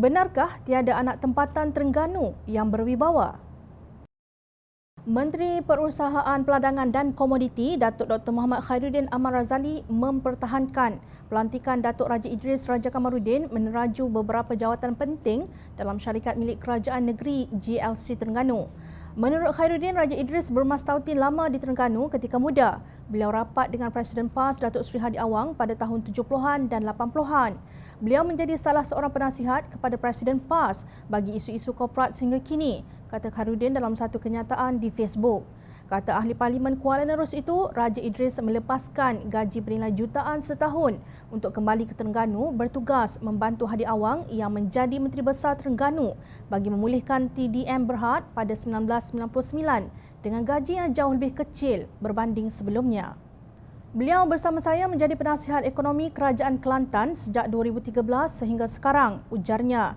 Benarkah tiada anak tempatan Terengganu yang berwibawa? Menteri Perusahaan Peladangan dan Komoditi Datuk Dr. Muhammad Khairuddin Ahmad Razali mempertahankan pelantikan Datuk Raja Idris Raja Kamaruddin meneraju beberapa jawatan penting dalam syarikat milik Kerajaan Negeri GLC Terengganu. Menurut Khairuddin, Raja Idris bermastautin lama di Terengganu ketika muda. Beliau rapat dengan Presiden PAS Datuk Seri Hadi Awang pada tahun 70-an dan 80-an. Beliau menjadi salah seorang penasihat kepada Presiden PAS bagi isu-isu korporat sehingga kini, kata Khairuddin dalam satu kenyataan di Facebook. Kata Ahli Parlimen Kuala Nerus itu, Raja Idris melepaskan gaji bernilai jutaan setahun untuk kembali ke Terengganu bertugas membantu Hadi Awang yang menjadi Menteri Besar Terengganu bagi memulihkan TDM Berhad pada 1999 dengan gaji yang jauh lebih kecil berbanding sebelumnya. Beliau bersama saya menjadi penasihat ekonomi Kerajaan Kelantan sejak 2013 sehingga sekarang, ujarnya.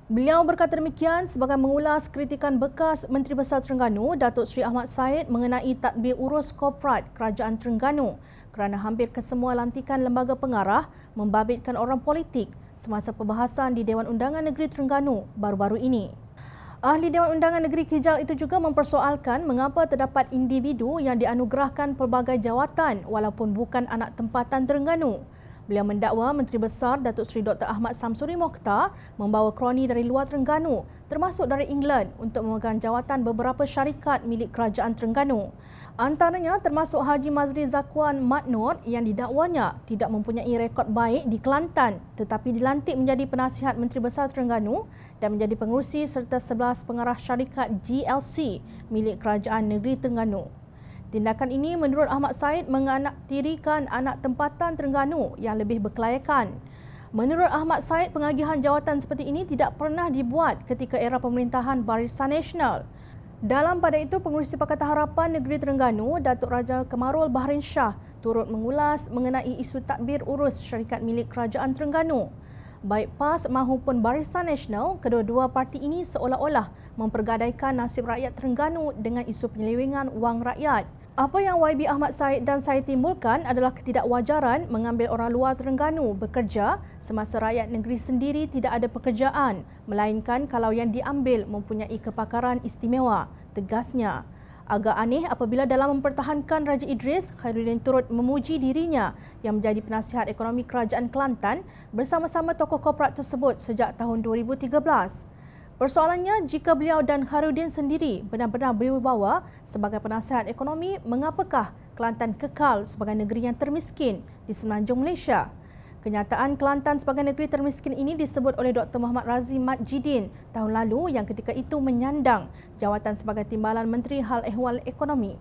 Beliau berkata demikian sebagai mengulas kritikan bekas Menteri Besar Terengganu, Datuk Seri Ahmad Said mengenai tadbir urus korporat Kerajaan Terengganu kerana hampir kesemua lantikan lembaga pengarah membabitkan orang politik semasa perbahasan di Dewan Undangan Negeri Terengganu baru-baru ini. Ahli Dewan Undangan Negeri Kijal itu juga mempersoalkan mengapa terdapat individu yang dianugerahkan pelbagai jawatan walaupun bukan anak tempatan Terengganu. Beliau mendakwa Menteri Besar Datuk Seri Dr. Ahmad Samsuri Mokhtar membawa kroni dari luar Terengganu termasuk dari England untuk memegang jawatan beberapa syarikat milik Kerajaan Terengganu. Antaranya termasuk Haji Mazri Zakwan Mat Nur yang didakwanya tidak mempunyai rekod baik di Kelantan tetapi dilantik menjadi penasihat Menteri Besar Terengganu dan menjadi pengerusi serta 11 pengarah syarikat GLC milik Kerajaan Negeri Terengganu. Tindakan ini menurut Ahmad Said menganaktirikan anak tempatan Terengganu yang lebih berkelayakan. Menurut Ahmad Said, pengagihan jawatan seperti ini tidak pernah dibuat ketika era pemerintahan Barisan Nasional. Dalam pada itu, Pengerusi Pakatan Harapan Negeri Terengganu, Datuk Raja Kamarul Bahrin Shah turut mengulas mengenai isu tadbir urus syarikat milik Kerajaan Terengganu. Baik PAS maupun Barisan Nasional, kedua-dua parti ini seolah-olah mempergadaikan nasib rakyat Terengganu dengan isu penyelewengan wang rakyat. Apa yang YB Ahmad Said dan saya timbulkan adalah ketidakwajaran mengambil orang luar Terengganu bekerja semasa rakyat negeri sendiri tidak ada pekerjaan, melainkan kalau yang diambil mempunyai kepakaran istimewa, tegasnya. Agak aneh apabila dalam mempertahankan Raja Idris, Khairuddin turut memuji dirinya yang menjadi penasihat ekonomi Kerajaan Kelantan bersama-sama tokoh korporat tersebut sejak tahun 2013. Persoalannya, jika beliau dan Khairuddin sendiri benar-benar berwibawa sebagai penasihat ekonomi, mengapakah Kelantan kekal sebagai negeri yang termiskin di semenanjung Malaysia? Kenyataan Kelantan sebagai negeri termiskin ini disebut oleh Dr. Muhammad Razif Mat Jidin tahun lalu yang ketika itu menyandang jawatan sebagai Timbalan Menteri Hal Ehwal Ekonomi.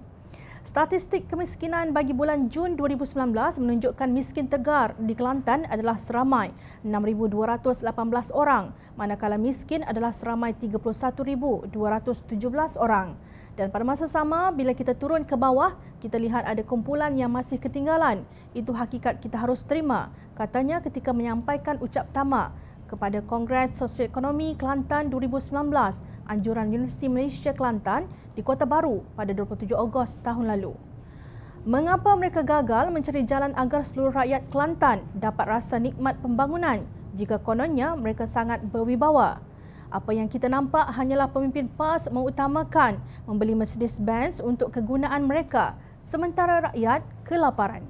Statistik kemiskinan bagi bulan Jun 2019 menunjukkan miskin tegar di Kelantan adalah seramai 6,218 orang, manakala miskin adalah seramai 31,217 orang. Dan pada masa sama, bila kita turun ke bawah, kita lihat ada kumpulan yang masih ketinggalan. Itu hakikat kita harus terima, katanya ketika menyampaikan ucap tamak kepada Kongres Sosioekonomi Kelantan 2019, anjuran Universiti Malaysia Kelantan di Kota Baru pada 27 Ogos tahun lalu. Mengapa mereka gagal mencari jalan agar seluruh rakyat Kelantan dapat rasa nikmat pembangunan jika kononnya mereka sangat berwibawa? Apa yang kita nampak hanyalah pemimpin PAS mengutamakan membeli Mercedes-Benz untuk kegunaan mereka, sementara rakyat kelaparan.